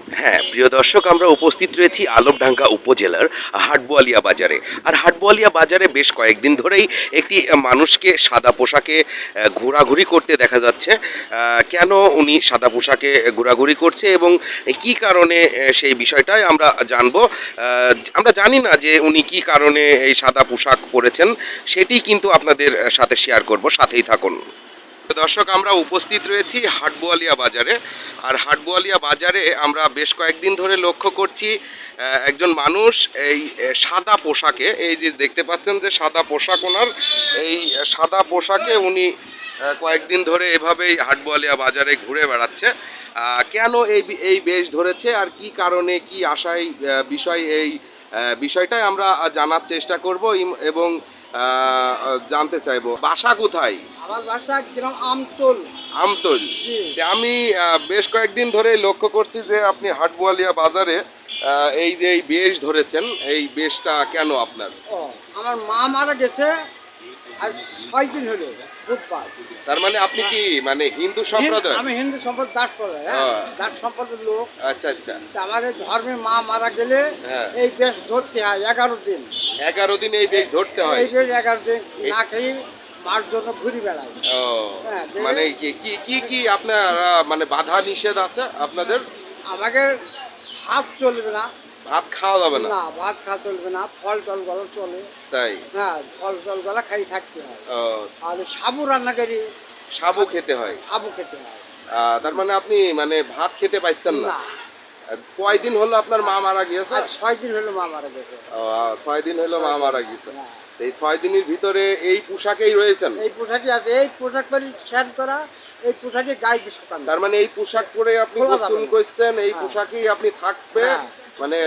হ্যাঁ, প্রিয় দর্শক, আমরা উপস্থিত রয়েছি আলমডাঙ্গা উপজেলার হাটবোয়ালিয়া বাজারে। আর হাটবোয়ালিয়া বাজারে বেশ কয়েকদিন ধরেই একটি মানুষকে সাদা পোশাকে ঘোরাঘুরি করতে দেখা যাচ্ছে। কেন উনি সাদা পোশাকে ঘোরাঘুরি করছে এবং কি কারণে সেই বিষয়টাই আমরা জানবো। আমরা জানি না যে উনি কি কারণে এই সাদা পোশাক পরেছেন, সেটি কিন্তু আপনাদের সাথে শেয়ার করব, সাথেই থাকুন। দর্শক, আমরা উপস্থিত রয়েছি হাটবোয়ালিয়া বাজারে। আর হাটবোয়ালিয়া বাজারে আমরা বেশ কয়েকদিন ধরে লক্ষ্য করছি একজন মানুষ এই সাদা পোশাকে, এই যে দেখতে পাচ্ছেন যে সাদা পোশাক ওনার, এই সাদা পোশাকে উনি কয়েকদিন ধরে এভাবেই হাটবোয়ালিয়া বাজারে ঘুরে বেড়াচ্ছে। কেন এই বেশ ধরেছে আর কি কারণে, কি আশায় বিষয়, এই বিষয়টাই আমরা জানার চেষ্টা করব এবং জানতে চাইবো বাসা কোথায়। আমার বাসা গ্রাম আমতল। আমতল। জি। আমি বেশ কয়েকদিন ধরে লক্ষ্য করছি যে আপনি হাটবোয়ালিয়া বাজারে এই যে এই বেশ ধরেছেন, এই বেশটা কেন আপনার? ও, আমার মা মারা গেছে আজ 6 দিন হলো, বুধবার। তার মানে আপনি কি মানে হিন্দু সম্প্রদায়? আমি হিন্দু সম্প্রদায়, দাস সম্প্রদায়, হ্যাঁ, দাস সম্প্রদায়ের লোক। আচ্ছা আচ্ছা। তা আমাদের ধর্মের মা মারা গেলে হ্যাঁ। এই বেশ ধরতে হয় 11 দিন। 11 দিন এই বেশ ধরতে হয়? এই বেশ 11 দিন না খেয়ে মার জন্য ঘুরে বেড়ায়। ও, হ্যাঁ, মানে কি কি কি কি আপনার মানে বাধা নিষেধ আছে আপনাদের? আমাকে ভাত চলবে না। ভাত খাওয়া যাবে না? না, ভাত খাওয়া চলবে না, ফল টল গুলো চলে। তাই? হ্যাঁ, ফল টল গুলো খাই থাকতে হয়। ও, আর সাবু রান্না করি, সাবু খেতে হয়? সাবু খেতে হয়। তার মানে আপনি মানে ভাত খেতে পাইছেন না? না, কয়দিন হলো আপনার মা মারা গিয়েছে? আজ 6 দিন হলো মা মারা গেছে। ও, 6 দিন হলো মা মারা গেছে। হ্যাঁ। তো এই 6 দিনের ভিতরে এই পোশাকেই রয়েছেন? এই পোশাকই আছে, এই পোশাক পরি শেয়ার করা, এই পোশাকে গায়ে দিয়ে শুকানো। তার মানে এই পোশাক পরে আপনি খোলা যাবে গোসল না। করছেন, এই হ্যাঁ। পোশাকেই আপনি থাকবে, হ্যাঁ। মানে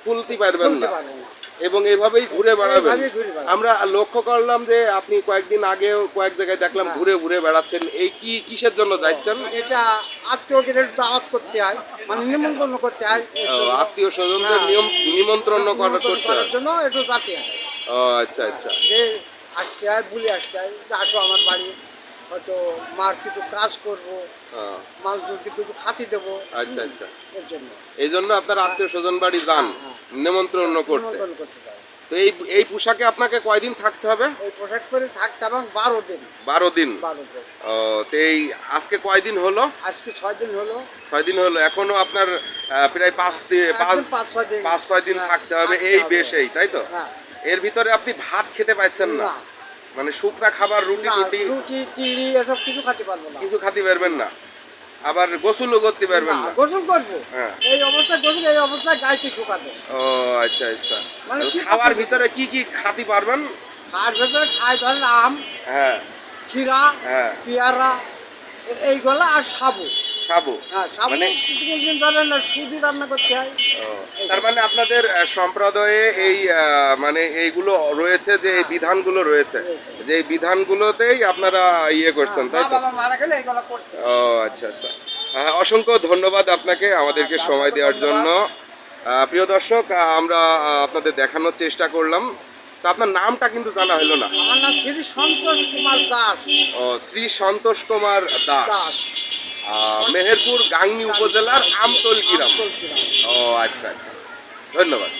খুলতে পারবেন খুলতে না পারবো না। এবং এভাবেই ঘুরে বেড়াবেন। এইভাবেই ঘুরে বেড়াবো। আমরা লক্ষ্য করলাম যে আপনি কয়েকদিন আগেও কয়েক জায়গায় দেখলাম হ্যাঁ। ঘুরে ঘুরে বেড়াচ্ছেন। এই কি কিসের জন্য যাচ্ছেন? এটা আত্মীয়দের একটু দাওয়াত করতে হয়, মানে নিমন্ত্রণ করতে হয়। আত্মীয় স্বজনদের হ্যাঁ। নিমন্ত্রণ করতে করার হয়? জন্য একটু যাতে হয়। ও, আচ্ছা আচ্ছা। যে আসতে হয়, বলে আসতে হয় যে আসো আমার বাড়ি, হয়তো মার কিছু কাজ করবো, হ্যাঁ। মাছ ধরতে কিছু খাতি দেবো। আচ্ছা আচ্ছা। এর জন্য এই জন্য আপনার আত্মীয় স্বজন বাড়ি যান হ্যাঁ। নিমন্ত্রণ করতে। নিমন্ত্রণ করতে হয়। তো এই পোশাকে আপনাকে কয়দিন থাকতে হবে? এই পোশাক পরে থাকতে এবং 12 দিন। 12 দিন। 12 দিন। ও, তো এই আজকে কয়দিন হলো? আজকে 6 দিন হলো। 6 দিন হলো। এখনো আপনার প্রায় 5-6 দিন। 5-6 দিন হ্যাঁ, থাকতে হবে থাকতে এই হবে। বেশেই, তাই তো? হ্যাঁ। এর ভিতরে আপনি ভাত খেতে পাচ্ছেন না? না, মানে শুকনা খাবার, রুটি না, টুটি রুটি চিড়ি এসব কিছু খেতে পারবো না। কিছু খাতে পারবেন না? আবার গোসলও করতে পারবেন না, না? গোসল করবো। হ্যাঁ। এই অবস্থায় গোসল, এই অবস্থায় গাইতে শুকাতে। ও, আচ্ছা আচ্ছা। মানে তো কি খাওয়ার খাতে- ভিতরে কি কি খাতে পারবেন? আর ভেতরে খাই ধরেন আম, হ্যাঁ ক্ষীরা, হ্যাঁ। পেয়ারা, এইগুলো আর সাবু। সাবু। হ্যাঁ, সাবু মানে কিছু দিন ধরেন সুজি রান্না করতে হয়। ও, তার মানে আপনাদের সম্প্রদায়ে এই মানে এইগুলো রয়েছে, যে এই হ্যাঁ। বিধানগুলো রয়েছে, যে এই বিধানগুলোতেই আপনারা ইয়ে করছেন, মা তাই তো? বাবা মারা গেলে এইগুলো করতে হয়। ও, আচ্ছা আচ্ছা। অসংখ্য ধন্যবাদ আপনাকে আমাদেরকে আচ্ছা, সময় আপনাকে দেওয়ার জন্য। ধন্যবাদ। প্রিয় দর্শক, আমরা আপনাদের দেখানোর চেষ্টা করলাম। তো আপনার নামটা কিন্তু জানা হলো না। আমার নাম শ্রী সন্তোষ কুমার দাস। ও, শ্রী সন্তোষ কুমার দাস, দাস। মেহেরপুর গাংনী উপজেলার আমতল গ্রাম। আমতল গ্রাম। ও, আচ্ছা আচ্ছা আচ্ছা। ধন্যবাদ।